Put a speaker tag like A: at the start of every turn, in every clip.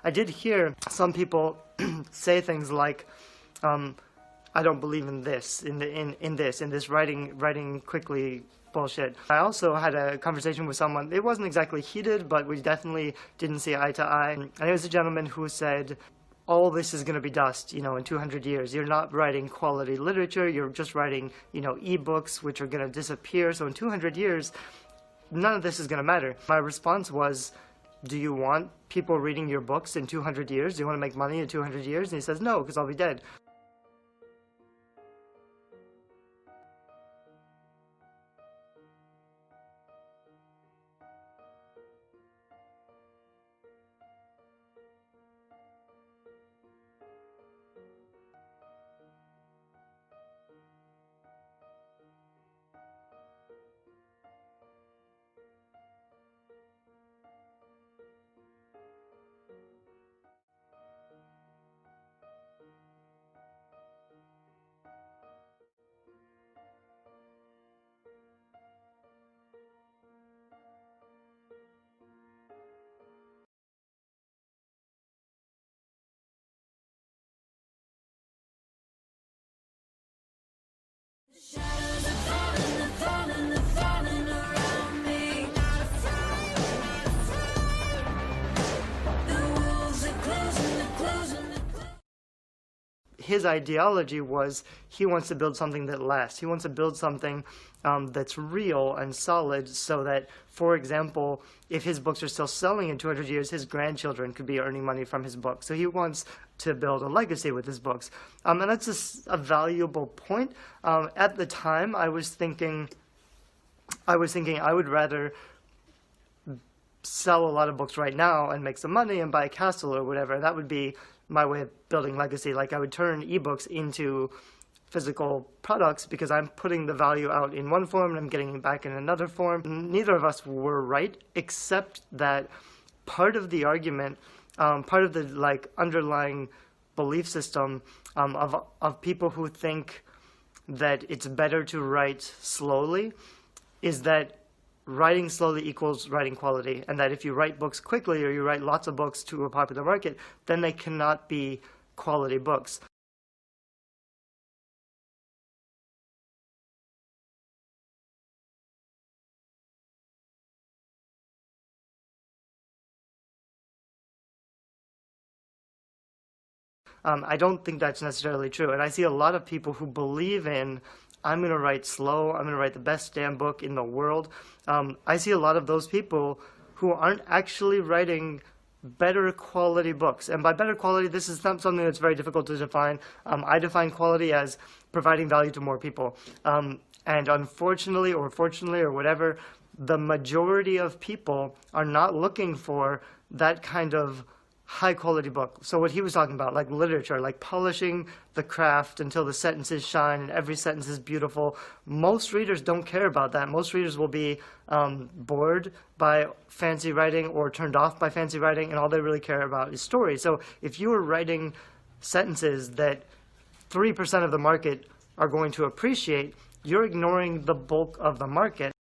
A: I did hear some people say things like, I don't believe in this, in this writing quickly bullshit. I also had a conversation with someone, it wasn't exactly heated, but we definitely didn't see eye to eye. And it was a gentleman who said, all this is going to be dust, in 200 years. You're not writing quality literature, you're just writing, ebooks, which are going to disappear. So in 200 years, none of this is going to matter. My response was, do you want people reading your books in 200 years? Do you want to make money in 200 years? And he says, no, because I'll be dead. His ideology was he wants to build something that lasts. He wants to build something that's real and solid so that, for example, if his books are still selling in 200 years, his grandchildren could be earning money from his books. So he wants to build a legacy with his books. And that's a valuable point. At the time, I was thinking I would rather sell a lot of books right now and make some money and buy a castle or whatever. That would be my way of building legacy. Like, I would turn ebooks into physical products because I'm putting the value out in one form and I'm getting it back in another form. Neither of us were right, except that part of the argument, part of the underlying belief system of people who think that it's better to write slowly is that writing slowly equals writing quality, and that if you write books quickly or you write lots of books to a popular market, then they cannot be quality books. I don't think that's necessarily true, and I see a lot of people who believe in, I'm going to write slow, I'm going to write the best damn book in the world. I see a lot of those people who aren't actually writing better quality books. And by better quality, this is not something that's very difficult to define. I define quality as providing value to more people. And unfortunately, or fortunately, or whatever, the majority of people are not looking for that kind of high-quality book. So what he was talking about, like literature, like polishing the craft until the sentences shine and every sentence is beautiful, most readers don't care about that. Most readers will be bored by fancy writing or turned off by fancy writing, and all they really care about is story. So if you are writing sentences that 3% of the market are going to appreciate, you're ignoring the bulk of the market.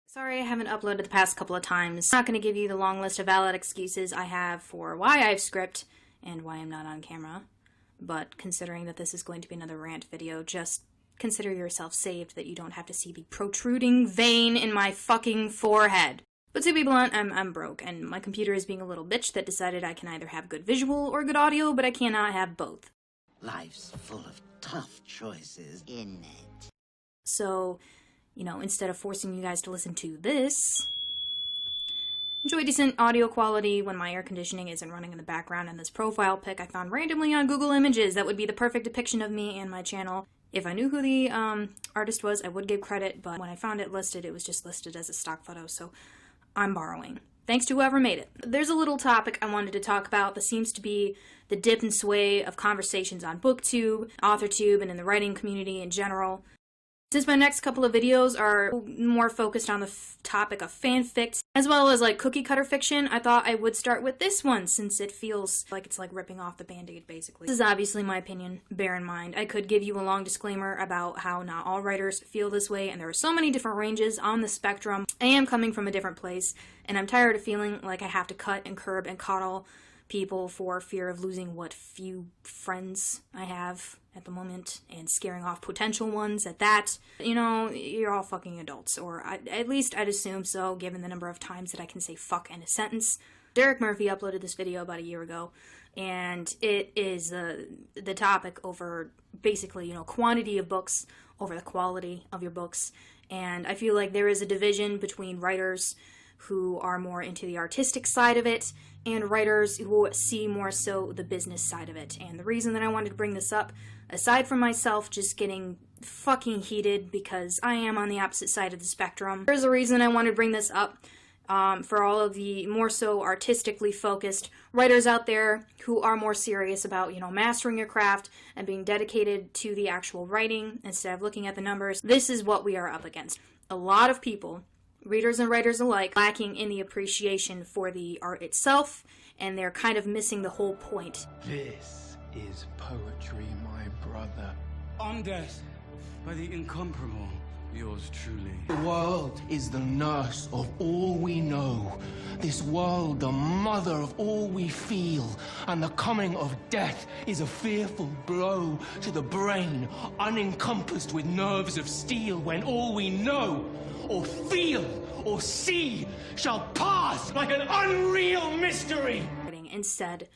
B: Sorry I haven't uploaded the past couple of times. I'm not going to give you the long list of valid excuses I have for why I have script and why I'm not on camera. But considering that this is going to be another rant video, just consider yourself saved that you don't have to see the protruding vein in my fucking forehead. But to be blunt, I'm broke, and my computer is being a little bitch that decided I can either have good visual or good audio, but I cannot have both.
C: Life's full of tough choices, isn't it?
B: So, instead of forcing you guys to listen to this, Enjoy decent audio quality when my air conditioning isn't running in the background, and this profile pic I found randomly on Google Images that would be the perfect depiction of me and my channel. If I knew who the artist was, I would give credit, but when I found it listed, it was just listed as a stock photo, so I'm borrowing. Thanks to whoever made it. There's a little topic I wanted to talk about that seems to be the dip and sway of conversations on BookTube, AuthorTube, and in the writing community in general. Since my next couple of videos are more focused on the topic of fanfics, as well as like cookie cutter fiction, I thought I would start with this one since it feels like it's like ripping off the band-aid basically. This is obviously my opinion, bear in mind. I could give you a long disclaimer about how not all writers feel this way, and there are so many different ranges on the spectrum. I am coming from a different place, and I'm tired of feeling like I have to cut and curb and coddle people for fear of losing what few friends I have at the moment, and scaring off potential ones at that. You know, you're all fucking adults, or at least I'd assume so, given the number of times that I can say fuck in a sentence. Derek Murphy uploaded this video about a year ago, and it is the topic over basically, you know, quantity of books over the quality of your books. And I feel like there is a division between writers who are more into the artistic side of it, and writers who see more so the business side of it. And the reason that I wanted to bring this up, aside from myself just getting fucking heated because I am on the opposite side of the spectrum, there's a reason I wanted to bring this up for all of the more so artistically focused writers out there who are more serious about, you know, mastering your craft and being dedicated to the actual writing instead of looking at the numbers. This is what we are up against. A lot of people, readers and writers alike, lacking in the appreciation for the art itself, and they're kind of missing the whole point.
D: This is poetry, my brother.
E: On death, by the incomparable, yours truly.
D: The world is the nurse of all we know. This world, the mother of all we feel. And the coming of death is a fearful blow to the brain, unencompassed with nerves of steel, when all we know, or feel, or see, shall pass like an unreal mystery.
B: Instead,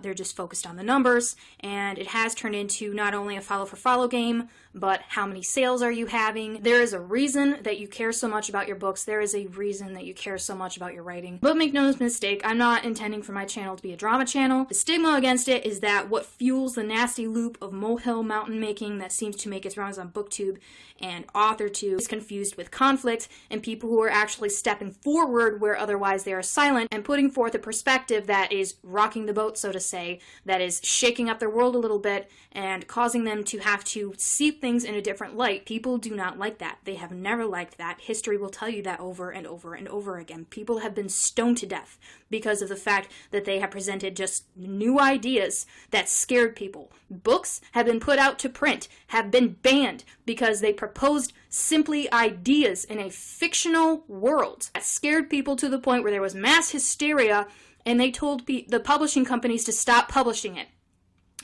B: they're just focused on the numbers, and it has turned into not only a follow-for-follow game, but how many sales are you having? There is a reason that you care so much about your books. There is a reason that you care so much about your writing. But make no mistake, I'm not intending for my channel to be a drama channel. The stigma against it is that what fuels the nasty loop of molehill mountain making that seems to make its rounds on BookTube and AuthorTube is confused with conflict and people who are actually stepping forward where otherwise they are silent and putting forth a perspective that is rocking the boat, so to say, that is shaking up their world a little bit and causing them to have to see things in a different light. People do not like that. They have never liked that. History will tell you that over and over and over again. People have been stoned to death because of the fact that they have presented just new ideas that scared people. Books have been put out to print, have been banned because they proposed simply ideas in a fictional world that scared people to the point where there was mass hysteria, and they told the publishing companies to stop publishing it.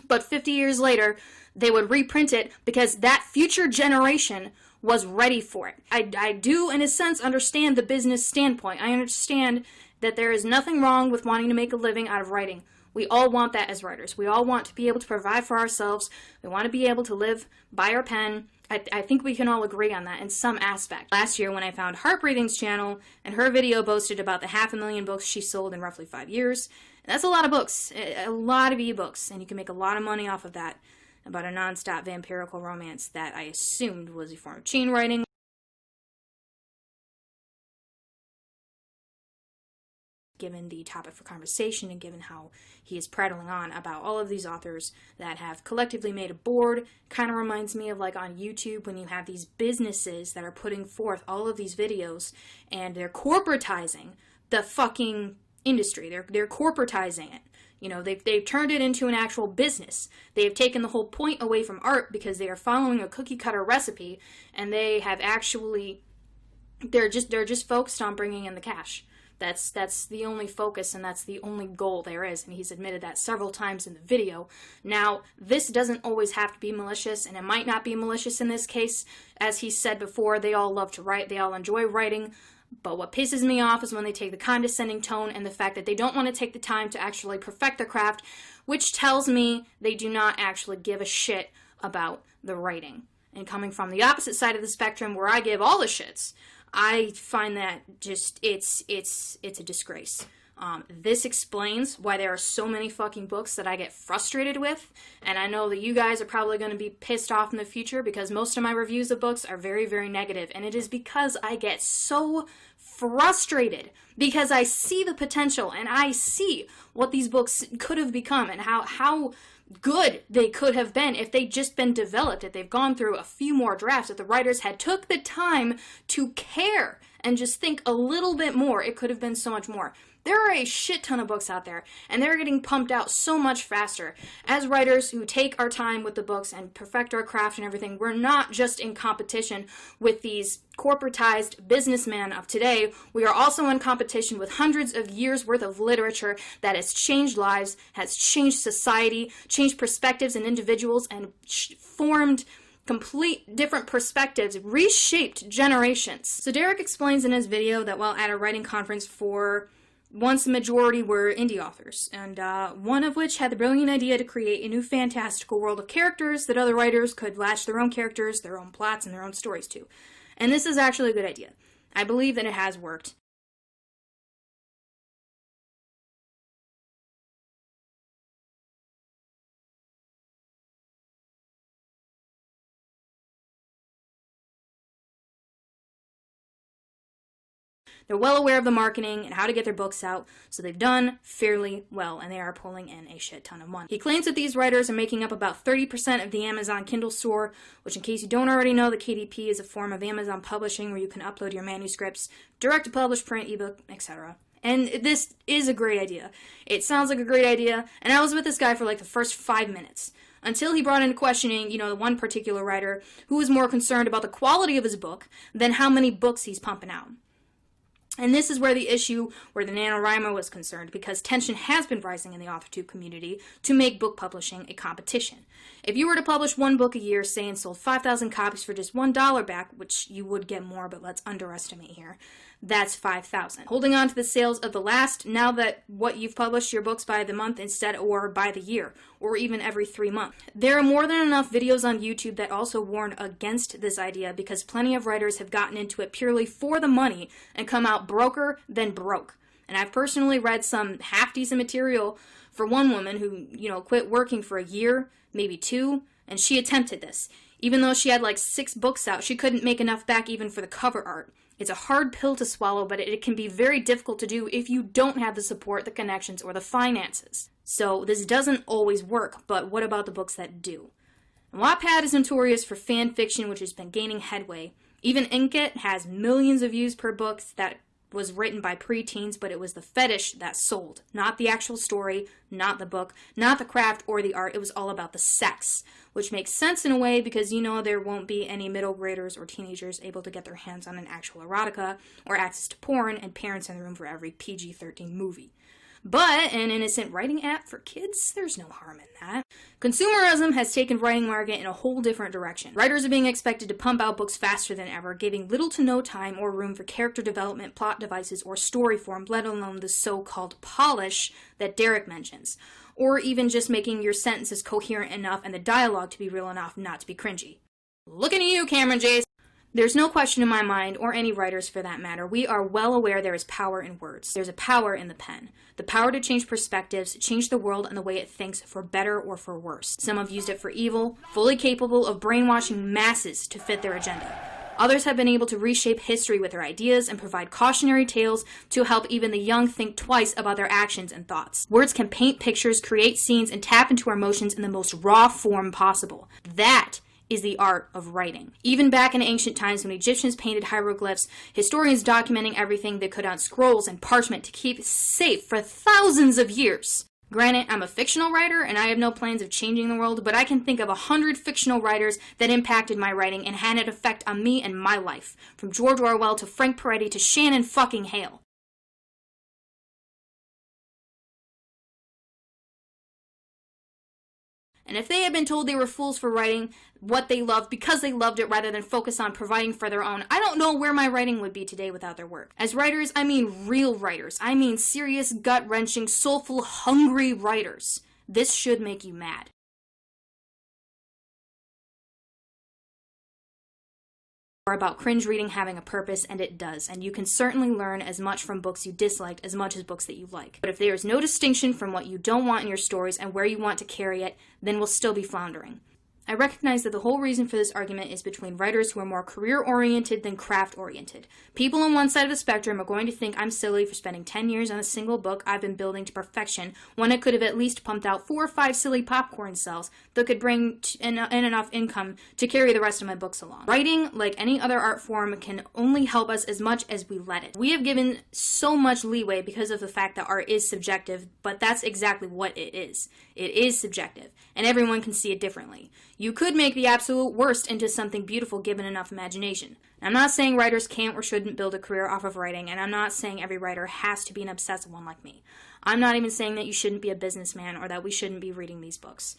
B: But 50 years later, they would reprint it because that future generation was ready for it. I do, in a sense, understand the business standpoint. I understand that there is nothing wrong with wanting to make a living out of writing. We all want that as writers. We all want to be able to provide for ourselves. We want to be able to live by our pen. I think we can all agree on that in some aspect. Last year when I found Heartbreathing's channel, and her video boasted about the 500,000 books she sold in roughly 5 years. And that's a lot of books, a lot of ebooks, and you can make a lot of money off of that, about a non-stop vampirical romance that I assumed was a form of chain writing. Given the topic for conversation and given how he is prattling on about all of these authors that have collectively made a board, kind of reminds me of like on YouTube when you have these businesses that are putting forth all of these videos and they're corporatizing the fucking industry. They're corporatizing it. You know, they've turned it into an actual business. They have taken the whole point away from art because they are following a cookie cutter recipe, and they have actually, they're just focused on bringing in the cash. That's the only focus, and that's the only goal there is, and he's admitted that several times in the video. Now, this doesn't always have to be malicious, and it might not be malicious in this case. As he said before, they all love to write, they all enjoy writing, but what pisses me off is when they take the condescending tone and the fact that they don't want to take the time to actually perfect their craft, which tells me they do not actually give a shit about the writing. And coming from the opposite side of the spectrum, where I give all the shits, I find that just, it's a disgrace. This explains why there are so many fucking books that I get frustrated with, and I know that you guys are probably going to be pissed off in the future because most of my reviews of books are very, very negative, and it is because I get so frustrated because I see the potential and I see what these books could have become and how good they could have been if they'd just been developed, if they've gone through a few more drafts, if the writers had took the time to care and just think a little bit more, it could have been so much more. There are a shit ton of books out there, and they're getting pumped out so much faster. As writers who take our time with the books and perfect our craft and everything, we're not just in competition with these corporatized businessmen of today. We are also in competition with hundreds of years worth of literature that has changed lives, has changed society, changed perspectives in individuals, and formed complete different perspectives, reshaped generations. So Derek explains in his video that while at a writing conference once the majority were indie authors, and one of which had the brilliant idea to create a new fantastical world of characters that other writers could latch their own characters, their own plots, and their own stories to. And this is actually a good idea. I believe that it has worked. They're well aware of the marketing and how to get their books out, so they've done fairly well, and they are pulling in a shit ton of money. He claims that these writers are making up about 30% of the Amazon Kindle store, which, in case you don't already know, the KDP is a form of Amazon publishing where you can upload your manuscripts, direct-to-publish, print, ebook, etc. And this is a great idea. It sounds like a great idea, and I was with this guy for like the first 5 minutes. Until he brought into questioning, the one particular writer who was more concerned about the quality of his book than how many books he's pumping out. And this is where the issue where the NaNoWriMo was concerned, because tension has been rising in the AuthorTube community to make book publishing a competition. If you were to publish one book a year, say, and sold 5,000 copies for just $1 back, which you would get more, but let's underestimate here, that's 5,000. Holding on to the sales of the last, now that what you've published your books by the month instead, or by the year, or even every 3 months. There are more than enough videos on YouTube that also warn against this idea, because plenty of writers have gotten into it purely for the money and come out broker than broke. And I've personally read some half-decent material for one woman who, quit working for a year, maybe 2, and she attempted this. Even though she had like 6 books out, she couldn't make enough back even for the cover art. It's a hard pill to swallow, but it can be very difficult to do if you don't have the support, the connections, or the finances. So this doesn't always work, but what about the books that do? And Wattpad is notorious for fan fiction, which has been gaining headway. Even Inkit has millions of views per book that was written by preteens, but it was the fetish that sold. Not the actual story, not the book, not the craft or the art. It was all about the sex, which makes sense in a way because there won't be any middle graders or teenagers able to get their hands on an actual erotica or access to porn and parents in the room for every PG-13 movie. But an innocent writing app for kids, there's no harm in that. Consumerism has taken writing market in a whole different direction. Writers are being expected to pump out books faster than ever, giving little to no time or room for character development, plot devices, or story form, let alone the so-called polish that Derek mentions. Or even just making your sentences coherent enough and the dialogue to be real enough not to be cringy. Looking at you, Cameron Jace! There's no question in my mind, or any writers for that matter, we are well aware there is power in words. There's a power in the pen. The power to change perspectives, change the world and the way it thinks for better or for worse. Some have used it for evil, fully capable of brainwashing masses to fit their agenda. Others have been able to reshape history with their ideas and provide cautionary tales to help even the young think twice about their actions and thoughts. Words can paint pictures, create scenes, and tap into our emotions in the most raw form possible. That is the art of writing. Even back in ancient times when Egyptians painted hieroglyphs, historians documenting everything they could on scrolls and parchment to keep safe for thousands of years. Granted, I'm a fictional writer and I have no plans of changing the world, but I can think of 100 fictional writers that impacted my writing and had an effect on me and my life. From George Orwell to Frank Peretti to Shannon fucking Hale. And if they had been told they were fools for writing what they loved because they loved it rather than focus on providing for their own, I don't know where my writing would be today without their work. As writers, I mean real writers. I mean serious, gut-wrenching, soulful, hungry writers. This should make you mad. or about cringe reading having a purpose, and it does, and you can certainly learn as much from books you disliked as much as books that you like. But if there is no distinction from what you don't want in your stories and where you want to carry it, then we'll still be floundering. I recognize that the whole reason for this argument is between writers who are more career-oriented than craft-oriented. People on one side of the spectrum are going to think I'm silly for spending 10 years on a single book I've been building to perfection when I could have at least pumped out 4 or 5 silly popcorn cells that could bring in enough income to carry the rest of my books along. Writing, like any other art form, can only help us as much as we let it. We have given so much leeway because of the fact that art is subjective, but that's exactly what it is. It is subjective, and everyone can see it differently. You could make the absolute worst into something beautiful given enough imagination. I'm not saying writers can't or shouldn't build a career off of writing, and I'm not saying every writer has to be an obsessive one like me. I'm not even saying that you shouldn't be a businessman or that we shouldn't be reading these books.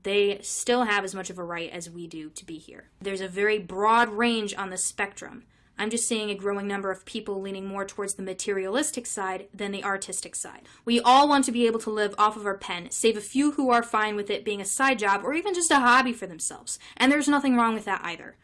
B: They still have as much of a right as we do to be here. There's a very broad range on the spectrum. I'm just seeing a growing number of people leaning more towards the materialistic side than the artistic side. We all want to be able to live off of our pen, save a few who are fine with it being a side job or even just a hobby for themselves. And there's nothing wrong with that either.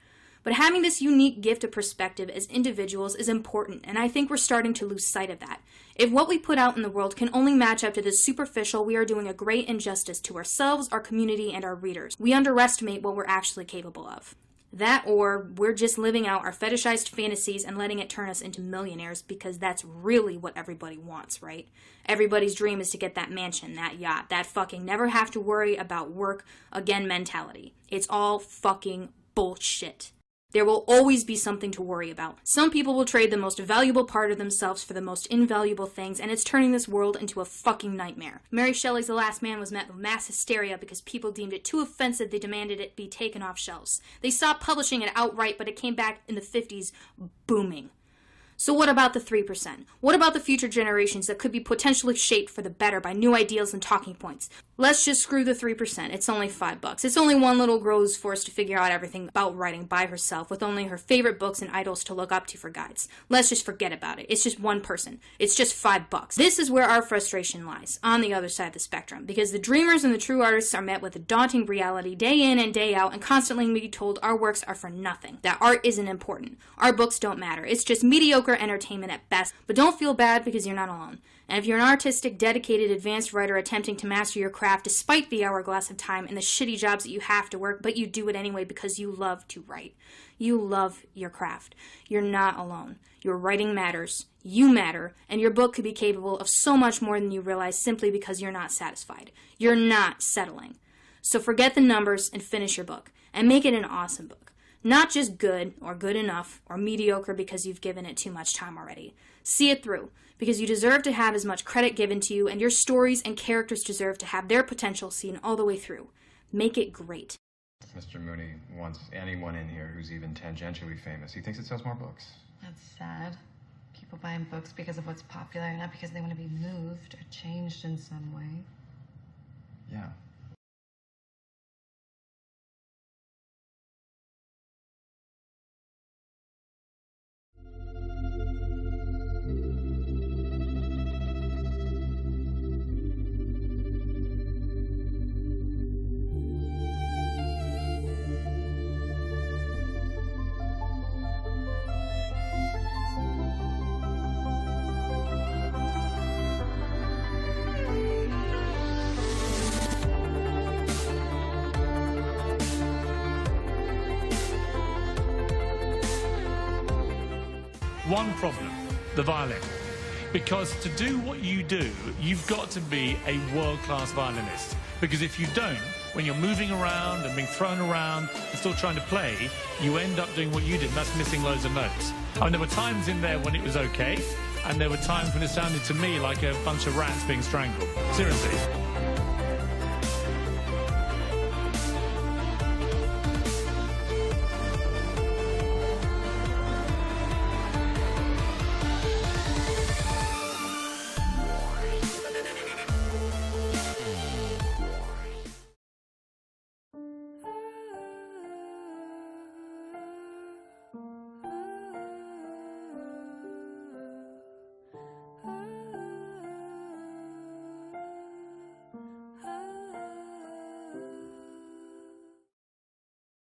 B: But having this unique gift of perspective as individuals is important, and I think we're starting to lose sight of that. If what we put out in the world can only match up to the superficial, we are doing a great injustice to ourselves, our community, and our readers. We underestimate what we're actually capable of. That, or we're just living out our fetishized fantasies and letting it turn us into millionaires because that's really what everybody wants, right? Everybody's dream is to get that mansion, that yacht, that fucking never have to worry about work again mentality. It's all fucking bullshit. There will always be something to worry about. Some people will trade the most valuable part of themselves for the most invaluable things, and it's turning this world into a fucking nightmare. Mary Shelley's The Last Man was met with mass hysteria because people deemed it too offensive. They demanded it be taken off shelves. They stopped publishing it outright, but it came back in the 50s booming. So what about the 3%? What about the future generations that could be potentially shaped for the better by new ideals and talking points? Let's just screw the 3%. It's only $5. It's only one little girl who's forced to figure out everything about writing by herself with only her favorite books and idols to look up to for guides. Let's just forget about it. It's just one person. It's just $5. This is where our frustration lies, on the other side of the spectrum, because the dreamers and the true artists are met with a daunting reality day in and day out and constantly being told our works are for nothing, that art isn't important. Our books don't matter. It's just mediocre entertainment at best, but don't feel bad because you're not alone. And if you're an artistic, dedicated, advanced writer attempting to master your craft despite the hourglass of time and the shitty jobs that you have to work, but you do it anyway because you love to write. You love your craft. You're not alone. Your writing matters. You matter. And your book could be capable of so much more than you realize simply because you're not satisfied. You're not settling. So forget the numbers and finish your book. And make it an awesome book. Not just good, or good enough, or mediocre because you've given it too much time already. See it through, because you deserve to have as much credit given to you, and your stories and characters deserve to have their potential seen all the way through. Make it great.
F: Mr. Mooney wants anyone in here who's even tangentially famous. He thinks it sells more books.
G: That's sad. People buying books because of what's popular, not because they want to be moved or changed in some way.
F: Yeah.
H: One problem, the violin. Because to do what you do, you've got to be a world-class violinist. Because if you don't, when you're moving around and being thrown around and still trying to play, you end up doing what you did, and that's missing loads of notes. I mean, there were times in there when it was okay, and there were times when it sounded to me like a bunch of rats being strangled. Seriously.